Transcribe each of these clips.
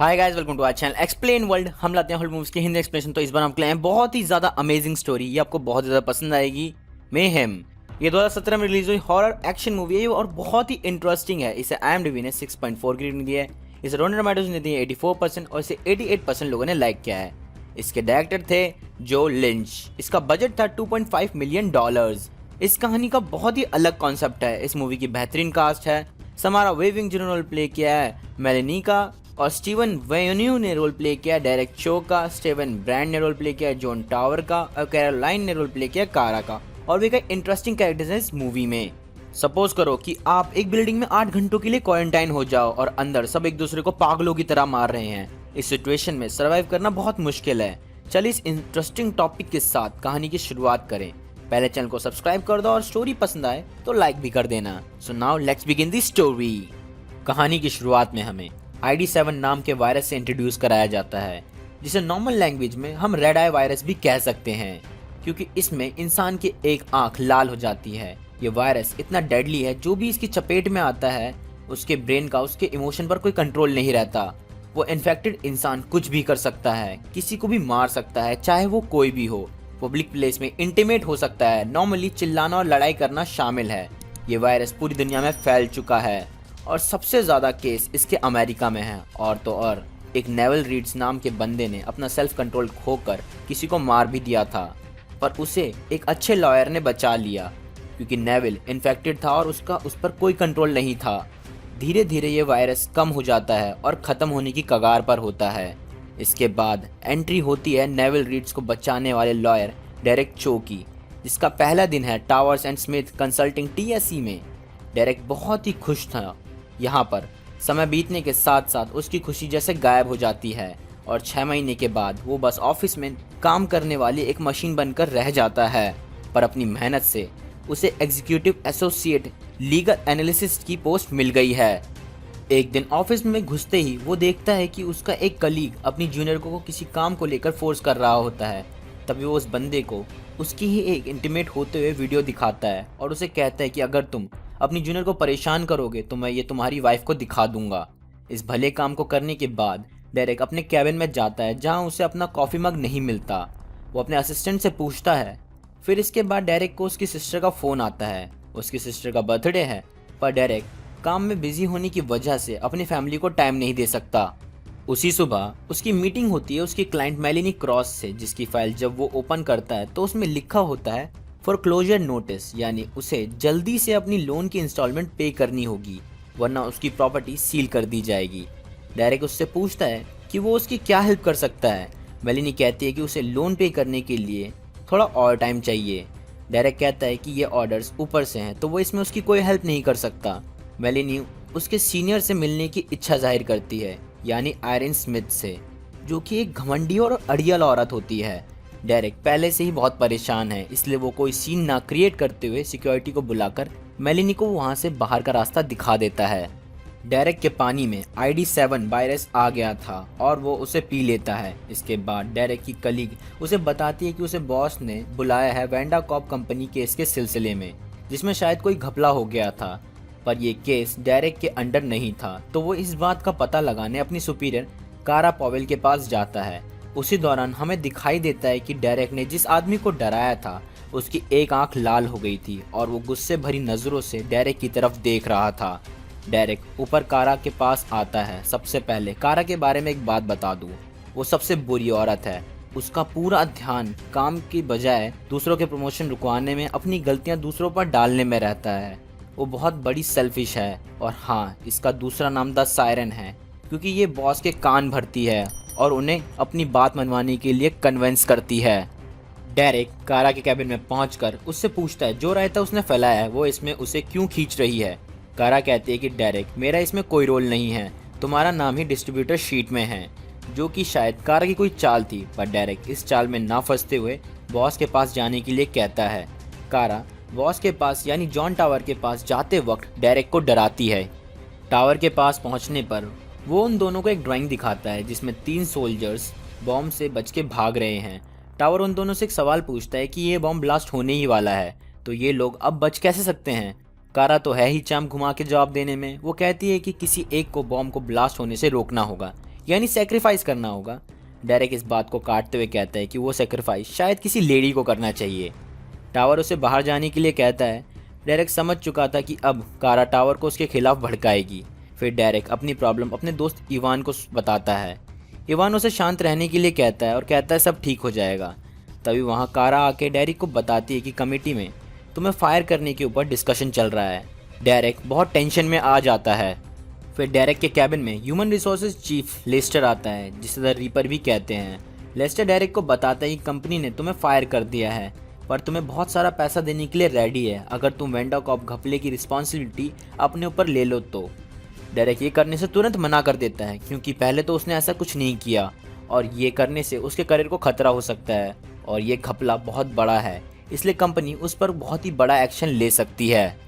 Hi guys, welcome to our channel explain world. हम लाते हैं हॉलीवुड मूवीज के हिंदी एक्सप्लेनेशन। तो इस बार हम लाए हैं बहुत ही ज्यादा अमेजिंग स्टोरी। ये आपको बहुत ज्यादा पसंद आएगी। मेहम। ये 2017 में रिलीज हुई हॉरर एक्शन मूवी है और बहुत ही इंटरेस्टिंग है। इसे IMDb ने 6.4 की रेटिंग दी है। इसे रोटेन टोमेटोज ने दी है 84% और इसे 88% लोगों ने लाइक किया है। इसके डायरेक्टर थे जो लिंच। इसका बजट था $2.5 मिलियन। इस कहानी का बहुत ही अलग कॉन्सेप्ट है। इस मूवी की बेहतरीन कास्ट है। समारा वेविंग जिन्होंने रोल प्ले किया है मेलेनी का, और स्टीवन वेन्यू ने रोल प्ले किया डेरेक चो का, स्टीवन ब्रांड ने रोल प्ले किया जॉन टावर का, और कैरोलाइन ने रोल प्ले किया कारा का। और भी कई इंटरेस्टिंग कैरेक्टर्स हैं इस मूवी में। सपोज करो कि आप एक बिल्डिंग में 8 घंटों के लिए क्वारंटाइन हो जाओ और अंदर सब एक दूसरे को पागलों की तरह मार रहे हैं। इस सिचुएशन में सर्वाइव करना बहुत मुश्किल है। चलिए इस इंटरेस्टिंग टॉपिक के साथ कहानी की शुरुआत करें। पहले चैनल को सब्सक्राइब कर दो और स्टोरी पसंद आए तो लाइक भी कर देना। So now let's begin the story. कहानी की शुरुआत में हमें ID7 नाम के वायरस से इंट्रोड्यूस कराया जाता है, जिसे नॉर्मल लैंग्वेज में हम रेड आई वायरस भी कह सकते हैं, क्योंकि इसमें इंसान की एक आंख लाल हो जाती है। ये वायरस इतना डेडली है, जो भी इसकी चपेट में आता है उसके ब्रेन का उसके इमोशन पर कोई कंट्रोल नहीं रहता। वो इन्फेक्टेड इंसान कुछ भी कर सकता है, किसी को भी मार सकता है, चाहे वो कोई भी हो। पब्लिक प्लेस में इंटीमेट हो सकता है। नॉर्मली चिल्लाना और लड़ाई करना शामिल है। ये वायरस पूरी दुनिया में फैल चुका है और सबसे ज़्यादा केस इसके अमेरिका में है। और तो और एक नेवल रीड्स नाम के बंदे ने अपना सेल्फ कंट्रोल खोकर किसी को मार भी दिया था, पर उसे एक अच्छे लॉयर ने बचा लिया, क्योंकि नेवल इन्फेक्टेड था और उसका उस पर कोई कंट्रोल नहीं था। धीरे धीरे ये वायरस कम हो जाता है और ख़त्म होने की कगार पर होता है। इसके बाद एंट्री होती है नेवल रीड्स को बचाने वाले लॉयर डेरेक चो की, जिसका पहला दिन है towers and Smith consulting TSE में। डेरेक बहुत ही खुश था। यहाँ पर समय बीतने के साथ साथ उसकी खुशी जैसे गायब हो जाती है और 6 महीने के बाद वो बस ऑफिस में काम करने वाली एक मशीन बनकर रह जाता है। पर अपनी मेहनत से उसे एग्जीक्यूटिव एसोसिएट लीगल एनालिसिस्ट की पोस्ट मिल गई है। एक दिन ऑफिस में घुसते ही वो देखता है कि उसका एक कलीग अपनी जूनियर को किसी काम को लेकर फोर्स कर रहा होता है। तभी वो उस बंदे को उसकी ही एक इंटीमेट होते हुए वीडियो दिखाता है और उसे कहता है कि अगर तुम अपनी जूनियर को परेशान करोगे तो मैं ये तुम्हारी वाइफ को दिखा दूंगा। इस भले काम को करने के बाद डेरेक अपने कैबिन में जाता है, जहां उसे अपना कॉफ़ी मग नहीं मिलता। वो अपने असिस्टेंट से पूछता है। फिर इसके बाद डेरेक को उसकी सिस्टर का फ़ोन आता है। उसकी सिस्टर का बर्थडे है, पर डेरेक काम में बिजी होने की वजह से अपनी फैमिली को टाइम नहीं दे सकता। उसी सुबह उसकी मीटिंग होती है उसकी क्लाइंट मेलेनी क्रॉस से, जिसकी फाइल जब वो ओपन करता है तो उसमें लिखा होता है फॉर क्लोजर नोटिस, यानी उसे जल्दी से अपनी लोन की इंस्टॉलमेंट पे करनी होगी, वरना उसकी प्रॉपर्टी सील कर दी जाएगी। डायरेक्ट उससे पूछता है कि वो उसकी क्या हेल्प कर सकता है। मेलेनी कहती है कि उसे लोन पे करने के लिए थोड़ा और टाइम चाहिए। डायरेक्ट कहता है कि ये ऑर्डर्स ऊपर से हैं, तो वो इसमें उसकी कोई हेल्प नहीं कर सकता। मेलेनी उसके सीनियर से मिलने की इच्छा जाहिर करती है, यानी आयरन स्मिथ से, जो कि एक घमंडी और अड़ियल औरत होती है। डेरेक पहले से ही बहुत परेशान है, इसलिए वो कोई सीन ना क्रिएट करते हुए सिक्योरिटी को बुलाकर मेलेनी को वहां से बाहर का रास्ता दिखा देता है। डेरेक के पानी में ID7 वायरस आ गया था और वो उसे पी लेता है। इसके बाद डेरेक की कलीग उसे बताती है कि उसे बॉस ने बुलाया है वेंडा कॉप कंपनी केस के सिलसिले में, जिसमें शायद कोई घपला हो गया था, पर यह केस डेरेक के अंडर नहीं था। तो वो इस बात का पता लगाने अपनी सुपीरियर कारा पॉवेल के पास जाता है। उसी दौरान हमें दिखाई देता है कि डेरेक ने जिस आदमी को डराया था उसकी एक आंख लाल हो गई थी और वो गुस्से भरी नज़रों से डेरेक की तरफ देख रहा था। डेरेक ऊपर कारा के पास आता है। सबसे पहले कारा के बारे में एक बात बता दूँ, वो सबसे बुरी औरत है। उसका पूरा ध्यान काम की बजाय दूसरों के प्रमोशन रुकवाने में, अपनी गलतियां दूसरों पर डालने में रहता है। वो बहुत बड़ी सेल्फिश है। और हाँ, इसका दूसरा नाम द सायरन है, क्योंकि ये बॉस के कान भरती है और उन्हें अपनी बात मनवाने के लिए कन्विंस करती है। डेरेक कारा के कैबिन में पहुंचकर उससे पूछता है जो रायता उसने फैलाया है वो इसमें उसे क्यों खींच रही है। कारा कहती है कि डेरेक, मेरा इसमें कोई रोल नहीं है, तुम्हारा नाम ही डिस्ट्रीब्यूटर शीट में है, जो कि शायद कारा की कोई चाल थी। पर डेरेक इस चाल में ना फंसते हुए बॉस के पास जाने के लिए कहता है। कारा बॉस के पास यानी जॉन टावर के पास जाते वक्त डेरेक को डराती है। टावर के पास पहुंचने पर वो उन दोनों को एक ड्राइंग दिखाता है, जिसमें 3 सोल्जर्स बॉम्ब से बच के भाग रहे हैं। टावर उन दोनों से एक सवाल पूछता है कि ये बॉम्ब ब्लास्ट होने ही वाला है, तो ये लोग अब बच कैसे सकते हैं। कारा तो है ही चाम घुमा के जवाब देने में। वो कहती है कि किसी एक को बॉम्ब को ब्लास्ट होने से रोकना होगा, यानी सेक्रीफाइस करना होगा। डेरेक इस बात को काटते हुए कहता है कि वो सेक्रीफाइस शायद किसी लेडी को करना चाहिए। टावर उसे बाहर जाने के लिए कहता है। डेरेक समझ चुका था कि अब कारा टावर को उसके खिलाफ भड़काएगी। फिर डेरेक अपनी प्रॉब्लम अपने दोस्त इवान को बताता है। इवान उसे शांत रहने के लिए कहता है और कहता है सब ठीक हो जाएगा। तभी वहाँ कारा आके डेरेक को बताती है कि कमेटी में तुम्हें फायर करने के ऊपर डिस्कशन चल रहा है। डेरेक बहुत टेंशन में आ जाता है। फिर डेरेक के कैबिन में ह्यूमन रिसोर्सेज चीफ लेस्टर आता है, जिसे द रीपर भी कहते हैं। लेस्टर डेरेक को बताता है कि कंपनी ने तुम्हें फायर कर दिया है, पर तुम्हें बहुत सारा पैसा देने के लिए रेडी है अगर तुम वेंडा कॉप घपले की रिस्पॉन्सिबिलिटी अपने ऊपर ले लो तो। डेरेक ये करने से तुरंत मना कर देता है, क्योंकि पहले तो उसने ऐसा कुछ नहीं किया और ये करने से उसके करियर को खतरा हो सकता है और ये घपला बहुत बड़ा है, इसलिए कंपनी उस पर बहुत ही बड़ा एक्शन ले सकती है।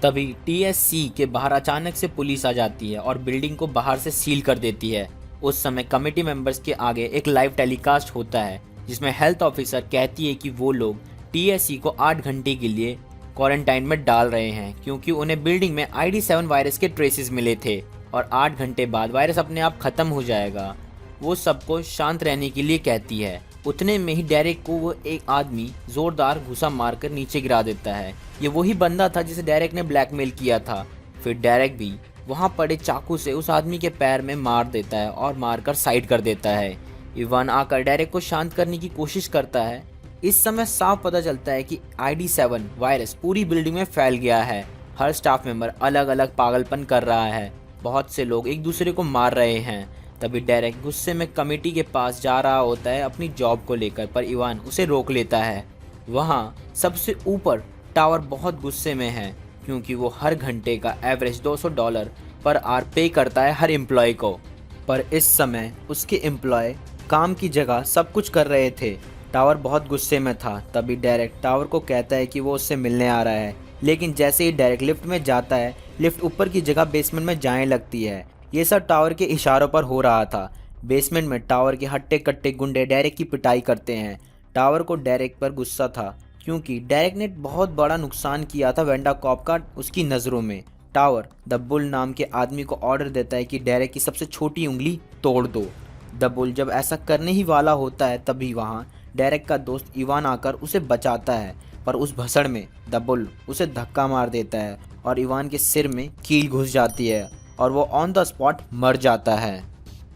तभी टीएससी के बाहर अचानक से पुलिस आ जाती है और बिल्डिंग को बाहर से सील कर देती है। उस समय कमेटी मेंबर्स के आगे एक लाइव टेलीकास्ट होता है, जिसमें हेल्थ ऑफिसर कहती है कि वो लोग टीएससी को 8 घंटे के लिए क्वारंटाइन में डाल रहे हैं, क्योंकि उन्हें बिल्डिंग में ID7 वायरस के ट्रेसेस मिले थे और 8 घंटे बाद वायरस अपने आप खत्म हो जाएगा। वो सबको शांत रहने के लिए कहती है। उतने में ही डेरेक को वो एक आदमी जोरदार घुसा मारकर नीचे गिरा देता है। ये वही बंदा था जिसे डेरेक ने ब्लैकमेल किया था। फिर डेरेक भी वहाँ पड़े चाकू से उस आदमी के पैर में मार देता है और मारकर साइड कर देता है। इवान आकर डेरेक को शांत करने की कोशिश करता है। इस समय साफ पता चलता है कि ID7 वायरस पूरी बिल्डिंग में फैल गया है। हर स्टाफ मेंबर अलग अलग पागलपन कर रहा है, बहुत से लोग एक दूसरे को मार रहे हैं। तभी डेरेक गुस्से में कमेटी के पास जा रहा होता है अपनी जॉब को लेकर, पर इवान उसे रोक लेता है। वहाँ सबसे ऊपर टावर बहुत गुस्से में है, क्योंकि वो हर घंटे का एवरेज $200 पर आवर पे करता है हर एम्प्लॉय को। पर इस समय उसके एम्प्लॉय काम की जगह सब कुछ कर रहे थे। टावर बहुत गुस्से में था। तभी डेरेक टावर को कहता है कि वो उससे मिलने आ रहा है, लेकिन जैसे ही डेरेक लिफ्ट में जाता है, लिफ्ट ऊपर की जगह बेसमेंट में जाने लगती है। ये सब टावर के इशारों पर हो रहा था। बेसमेंट में टावर के हट्टे कट्टे गुंडे डेरेक की पिटाई करते हैं। टावर को डेरेक पर गुस्सा था, क्योंकि डेरेक ने बहुत बड़ा नुकसान किया था वेंडा कॉप का उसकी नज़रों में। टावर द बुल नाम के आदमी को ऑर्डर देता है कि डेरेक की सबसे छोटी उंगली तोड़ दो। द बुल जब ऐसा करने ही वाला होता है, तभी वहाँ डेरेक का दोस्त इवान आकर उसे बचाता है, पर उस भसड़ में द बुल उसे धक्का मार देता है और इवान के सिर में कील घुस जाती है और वो ऑन द स्पॉट मर जाता है।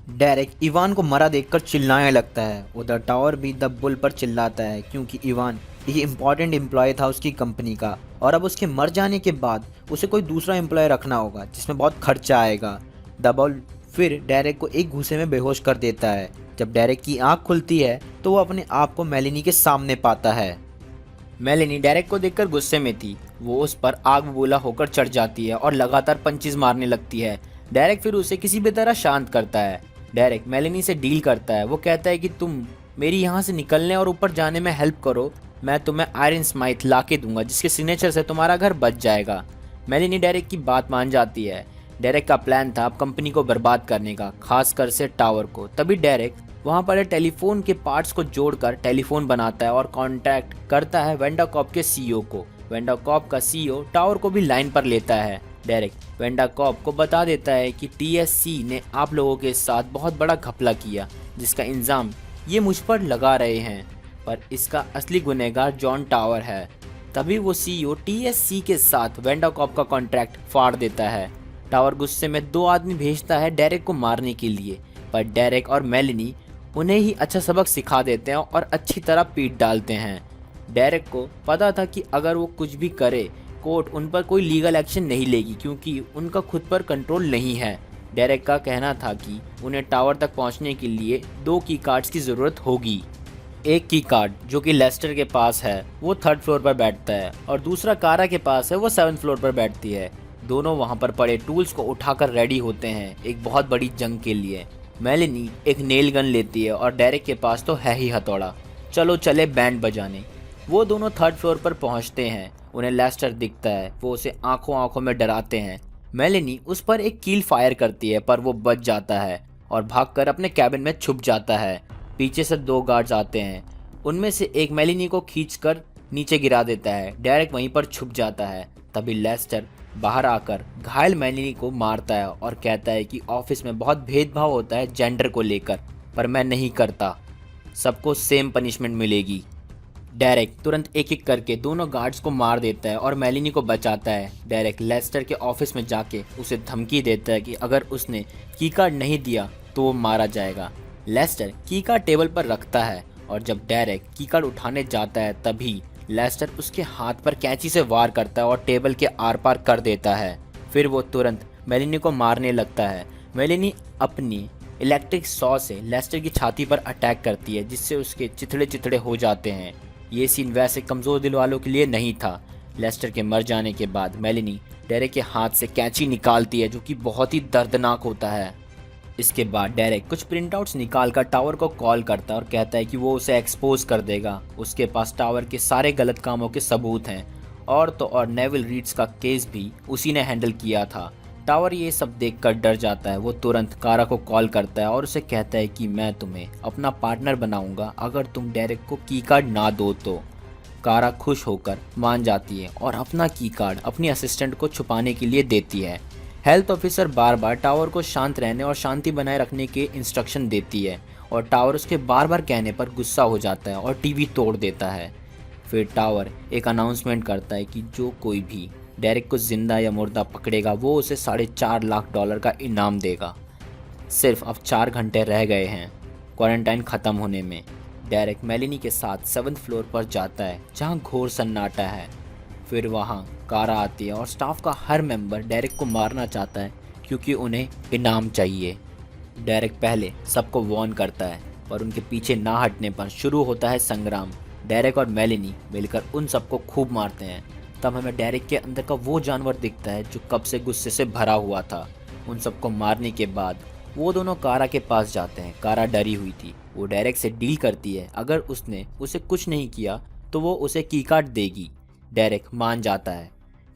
डेरेक इवान को मरा देखकर चिल्लाने लगता है। उधर टावर भी द बुल पर चिल्लाता है, क्योंकि इवान एक इम्पॉर्टेंट एम्प्लॉय था उसकी कंपनी का और अब उसके मर जाने के बाद उसे कोई दूसरा एम्प्लॉय रखना होगा, जिसमें बहुत खर्चा आएगा। द बुल फिर डेरेक को एक घूंसे में बेहोश कर देता है। जब डेरेक की आंख खुलती है तो वो अपने आप को मेलेनी के सामने पाता है। मेलेनी डेरेक को देखकर गुस्से में थी। वो उस पर आग बबूला होकर चढ़ जाती है और लगातार पंचेस मारने लगती है। डेरेक फिर उसे किसी भी तरह शांत करता है। डेरेक मेलेनी से डील करता है। वो कहता है कि तुम मेरी यहाँ से निकलने और ऊपर जाने में हेल्प करो, मैं तुम्हें आयरन स्माइथ ला के दूंगा, जिसके सिग्नेचर से तुम्हारा घर बच जाएगा। मेलेनी डेरेक की बात मान जाती है। डेरेक का प्लान था अब कंपनी को बर्बाद करने का, खासकर से टावर को। तभी डेरेक वहाँ पर टेलीफोन के पार्ट्स को जोड़कर टेलीफोन बनाता है और कांटेक्ट करता है वेंडा कॉप के सीईओ को। वेंडा कॉप का सीईओ टावर को भी लाइन पर लेता है। डेरेक वेंडा कॉप को बता देता है कि टीएससी ने आप लोगों के साथ बहुत बड़ा घपला किया, जिसका इल्ज़ाम ये मुझ पर लगा रहे हैं, पर इसका असली गुनहगार जॉन टावर है। तभी वो सीईओ टीएससी के साथ वेंडा कॉप का कॉन्ट्रैक्ट फाड़ देता है। टावर गुस्से में 2 आदमी भेजता है डेरेक को मारने के लिए, पर डेरेक और मेलेनी उन्हें ही अच्छा सबक सिखा देते हैं और अच्छी तरह पीट डालते हैं। डेरेक को पता था कि अगर वो कुछ भी करे, कोर्ट उन पर कोई लीगल एक्शन नहीं लेगी, क्योंकि उनका खुद पर कंट्रोल नहीं है। डेरेक का कहना था कि उन्हें टावर तक पहुंचने के लिए 2 की कार्ड्स की ज़रूरत होगी। एक की कार्ड जो कि लेस्टर के पास है, वो 3rd फ्लोर पर बैठता है और दूसरा कारा के पास है, वो 7th फ्लोर पर बैठती है। दोनों वहाँ पर पड़े टूल्स को उठाकर रेडी होते हैं एक बहुत बड़ी जंग के लिए। मेलेनी एक नेल गन लेती है और डेरेक के पास तो है ही हथौड़ा। चलो चले बैंड बजाने। वो दोनों 3rd फ्लोर पर पहुंचते हैं। उन्हें लेस्टर दिखता है। वो उसे आंखों आंखों में डराते हैं। मेलेनी उस पर एक कील फायर करती है, पर वो बच जाता है और भागकर अपने कैबिन में छुप जाता है। पीछे से 2 गार्ड्स आते हैं। उनमें से एक मेलेनी को खींचकर नीचे गिरा देता है। डेरेक वहीं पर छुप जाता है। तभी लेस्टर बाहर आकर घायल मेलिनी को मारता है और कहता है कि ऑफिस में बहुत भेदभाव होता है जेंडर को लेकर, पर मैं नहीं करता, सबको सेम पनिशमेंट मिलेगी। डेरेक तुरंत एक एक करके दोनों गार्ड्स को मार देता है और मेलिनी को बचाता है। डेरेक लेस्टर के ऑफिस में जाके उसे धमकी देता है कि अगर उसने की कार्ड नहीं दिया तो वो मारा जाएगा। लेस्टर की कार्ड टेबल पर रखता है और जब डेरेक की कार्ड उठाने जाता है तभी लेस्टर उसके हाथ पर कैंची से वार करता है और टेबल के आर पार कर देता है। फिर वो तुरंत मेलिनी को मारने लगता है। मेलिनी अपनी इलेक्ट्रिक सॉ से लेस्टर की छाती पर अटैक करती है जिससे उसके चिथड़े चिथड़े हो जाते हैं। ये सीन वैसे कमज़ोर दिल वालों के लिए नहीं था। लेस्टर के मर जाने के बाद मेलिनी डेरेक के हाथ से कैंची निकालती है जो कि बहुत ही दर्दनाक होता है। इसके बाद डेरेक कुछ प्रिंटआउट्स निकाल कर टावर को कॉल करता है और कहता है कि वो उसे एक्सपोज कर देगा। उसके पास टावर के सारे गलत कामों के सबूत हैं और तो और नेविल रीड्स का केस भी उसी ने हैंडल किया था। टावर ये सब देखकर डर जाता है। वो तुरंत कारा को कॉल करता है और उसे कहता है कि मैं तुम्हें अपना पार्टनर बनाऊंगा अगर तुम डेरेक को की कार्ड ना दो तो। कारा खुश होकर मान जाती है और अपना की कार्ड अपनी असिस्टेंट को छुपाने के लिए देती है। हेल्थ ऑफिसर बार बार टावर को शांत रहने और शांति बनाए रखने के इंस्ट्रक्शन देती है और टावर उसके बार बार कहने पर गुस्सा हो जाता है और टीवी तोड़ देता है। फिर टावर एक अनाउंसमेंट करता है कि जो कोई भी डेरेक को जिंदा या मुर्दा पकड़ेगा वो उसे $4.5 लाख का इनाम देगा। सिर्फ अब 4 घंटे रह गए हैं क्वारंटाइन ख़त्म होने में। डेरेक मेलिनी के साथ 7th फ्लोर पर जाता है जहां घोर सन्नाटा है। फिर वहां कारा आती है और स्टाफ का हर मेंबर डेरेक को मारना चाहता है क्योंकि उन्हें इनाम चाहिए। डेरेक पहले सबको वार्न करता है पर उनके पीछे ना हटने पर शुरू होता है संग्राम। डेरेक और मेलिनी मिलकर उन सबको खूब मारते हैं। तब हमें डेरेक के अंदर का वो जानवर दिखता है जो कब से गुस्से से भरा हुआ था। उन सबको मारने के बाद वो दोनों कारा के पास जाते हैं। कारा डरी हुई थी। वो डेरेक से डील करती है, अगर उसने उसे कुछ नहीं किया तो वो उसे की कार्ड देगी। डेरेक मान जाता है।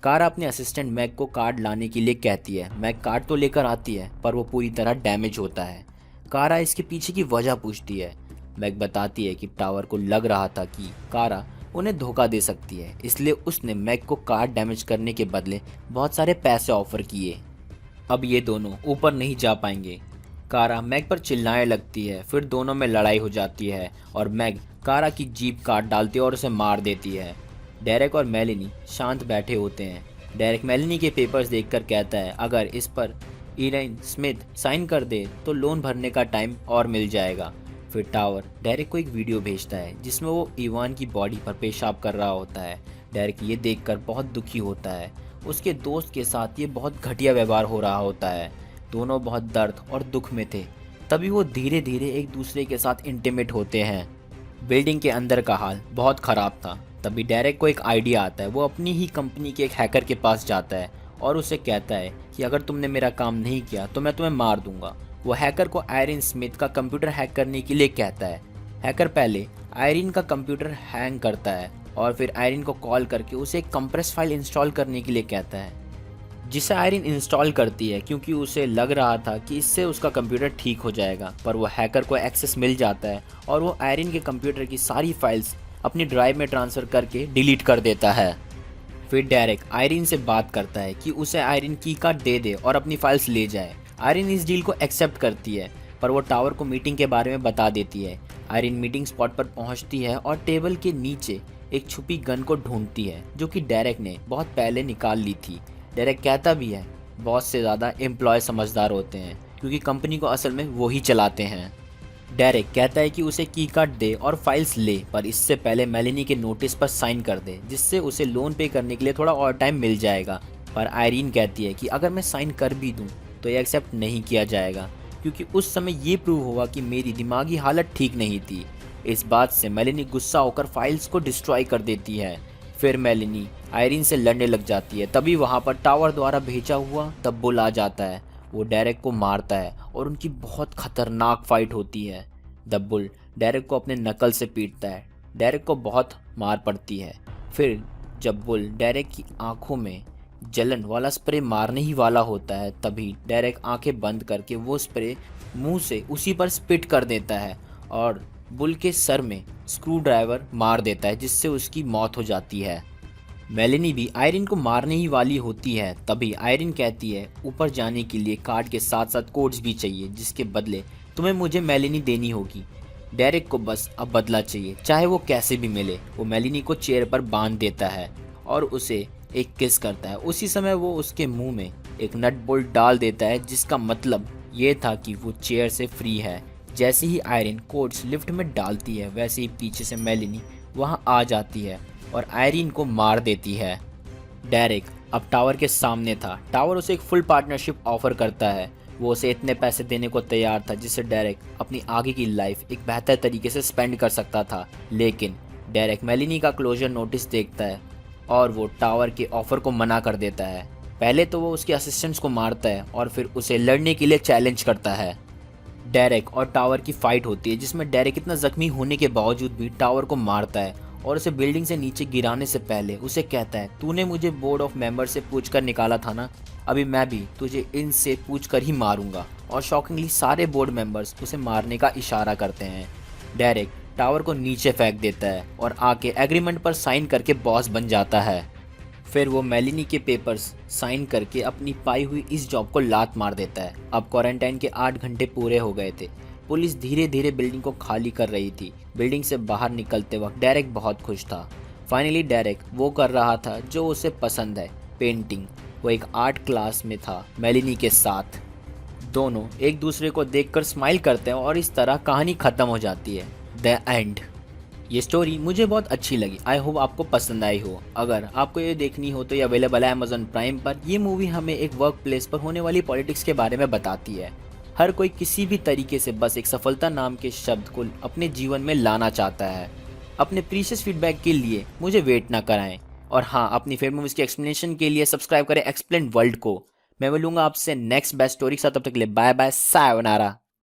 कारा अपने असिस्टेंट मैग को कार्ड लाने के लिए कहती है। मैग कार्ड तो लेकर आती है पर वो पूरी तरह डैमेज होता है। कारा इसके पीछे की वजह पूछती है। मैग बताती है कि टावर को लग रहा था कि कारा उन्हें धोखा दे सकती है, इसलिए उसने मैग को कार्ड डैमेज करने के बदले बहुत सारे पैसे ऑफर किए। अब ये दोनों ऊपर नहीं जा पाएंगे। कारा मैग पर चिल्लाने लगती है। फिर दोनों में लड़ाई हो जाती है और मैग कारा की जीप काट डालती है और उसे मार देती है। डेरेक और मेलिनी शांत बैठे होते हैं। डेरेक मेलिनी के पेपर्स देखकर कहता है अगर इस पर ईराइन स्मिथ साइन कर दे तो लोन भरने का टाइम और मिल जाएगा। फिर टावर डेरेक को एक वीडियो भेजता है जिसमें वो इवान की बॉडी पर पेशाब कर रहा होता है। डेरेक ये देखकर बहुत दुखी होता है। उसके दोस्त के साथ ये बहुत घटिया व्यवहार हो रहा होता है। दोनों बहुत दर्द और दुख में थे। तभी वो धीरे धीरे एक दूसरे के साथ इंटीमेट होते हैं। बिल्डिंग के अंदर का हाल बहुत ख़राब था। तभी डेरेक को एक आइडिया आता है। वो अपनी ही कंपनी के एक हैकर के पास जाता है और उसे कहता है कि अगर तुमने मेरा काम नहीं किया तो मैं तुम्हें मार दूंगा। वो हैकर को आयरिन स्मिथ का कंप्यूटर हैक करने के लिए कहता है। हैकर पहले आयरिन का कंप्यूटर हैंग करता है और फिर आयरिन को कॉल करके उसे एक कंप्रेस फाइल इंस्टॉल करने के लिए कहता है, जिसे आयरिन इंस्टॉल करती है क्योंकि उसे लग रहा था कि इससे उसका कंप्यूटर ठीक हो जाएगा। पर वो हैकर को एक्सेस मिल जाता है और वो आयरिन के कंप्यूटर की सारी फाइल्स अपनी ड्राइव में ट्रांसफ़र करके डिलीट कर देता है। फिर डेरेक आयरिन से बात करता है कि उसे आयरिन की कार्ड दे दे और अपनी फाइल्स ले जाए। आयरिन इस डील को एक्सेप्ट करती है पर वो टावर को मीटिंग के बारे में बता देती है। आयरिन मीटिंग स्पॉट पर पहुंचती है और टेबल के नीचे एक छुपी गन को ढूंढती है जो कि डेरेक ने बहुत पहले निकाल ली थी। डेरेक कहता भी है बॉस से ज़्यादा एम्प्लॉय समझदार होते हैं क्योंकि कंपनी को असल में वो ही चलाते हैं। डेरेक कहता है कि उसे की कार्ड दे और फाइल्स ले पर इससे पहले मेलिनी के नोटिस पर साइन कर दे जिससे उसे लोन पे करने के लिए थोड़ा और टाइम मिल जाएगा। पर आयरीन कहती है कि अगर मैं साइन कर भी दूं तो ये एक्सेप्ट नहीं किया जाएगा क्योंकि उस समय ये प्रूव होगा कि मेरी दिमागी हालत ठीक नहीं थी। इस बात से मेलिनी गुस्सा होकर फाइल्स को डिस्ट्रॉय कर देती है। फिर मेलिनी आयरीन से लड़ने लग जाती है। तभी वहाँ पर टावर द्वारा भेजा हुआ दब्बुल आ जाता है। वो डेरेक को मारता है और उनकी बहुत खतरनाक फाइट होती है। दब्बुल डेरेक को अपने नकल से पीटता है। डेरेक को बहुत मार पड़ती है। फिर जब बुल डेरेक की आंखों में जलन वाला स्प्रे मारने ही वाला होता है तभी डेरेक आंखें बंद करके वो स्प्रे मुंह से उसी पर स्पिट कर देता है और बुल के सर में स्क्रू ड्राइवर मार देता है जिससे उसकी मौत हो जाती है। मेलेनी भी आयरिन को मारने ही वाली होती है, तभी आयरिन कहती है ऊपर जाने के लिए कार्ड के साथ साथ कोड्स भी चाहिए, जिसके बदले तुम्हें मुझे मेलेनी देनी होगी। डेरेक को बस अब बदला चाहिए, चाहे वो कैसे भी मिले। वो मेलेनी को चेयर पर बांध देता है और उसे एक किस करता है। उसी समय वो उसके मुंह में एक नट बोल्ट डाल देता है, जिसका मतलब ये था कि वो चेयर से फ्री है। जैसे ही आयरिन कोड्स लिफ्ट में डालती है, वैसे ही पीछे से मेलेनी वहाँ आ जाती है और आयरिन को मार देती है। डेरेक अब टावर के सामने था। टावर उसे एक फुल पार्टनरशिप ऑफर करता है। वो उसे इतने पैसे देने को तैयार था जिससे डेरेक अपनी आगे की लाइफ एक बेहतर तरीके से स्पेंड कर सकता था। लेकिन डेरेक मेलिनी का क्लोजर नोटिस देखता है और वो टावर के ऑफर को मना कर देता है। पहले तो वो उसके असिस्टेंट्स को मारता है और फिर उसे लड़ने के लिए चैलेंज करता है। डेरेक और टावर की फाइट होती है, जिसमें डेरेक इतना जख्मी होने के बावजूद भी टावर को मारता है और उसे बिल्डिंग से नीचे गिराने से पहले उसे कहता है, तूने मुझे बोर्ड ऑफ मेंबर से पूछकर निकाला था ना, अभी मैं भी तुझे इनसे पूछकर ही मारूंगा। और शॉकिंगली सारे बोर्ड मेंबर्स उसे मारने का इशारा करते हैं। डेरेक टावर को नीचे फेंक देता है और आके एग्रीमेंट पर साइन करके बॉस बन जाता है। फिर वो मेलिनी के पेपर्स साइन करके अपनी पाई हुई इस जॉब को लात मार देता है। अब क्वारंटाइन के 8 घंटे पूरे हो गए थे। पुलिस धीरे धीरे बिल्डिंग को खाली कर रही थी। बिल्डिंग से बाहर निकलते वक्त डेरेक बहुत खुश था। फाइनली डेरेक वो कर रहा था जो उसे पसंद है, पेंटिंग। वो एक आर्ट क्लास में था मेलिनी के साथ। दोनों एक दूसरे को देखकर स्माइल करते हैं और इस तरह कहानी खत्म हो जाती है। The end. ये स्टोरी मुझे बहुत अच्छी लगी। आई होप आपको पसंद आई हो। अगर आपको ये देखनी हो तो ये अवेलेबल है अमेजोन प्राइम पर। ये मूवी हमें एक वर्क प्लेस पर होने वाली पॉलिटिक्स के बारे में बताती है। हर कोई किसी भी तरीके से बस एक सफलता नाम के शब्द को अपने जीवन में लाना चाहता है। अपने प्रीशियस फीडबैक के लिए मुझे वेट ना कराएं। और हाँ, अपनी फेवरेट मूवीज की एक्सप्लेनेशन के लिए सब्सक्राइब करें एक्सप्लेन वर्ल्ड को। मैं मिलूंगा आपसे नेक्स्ट बेस्ट स्टोरी के साथ। तब तक के लिए बाय बाय, सायोनारा।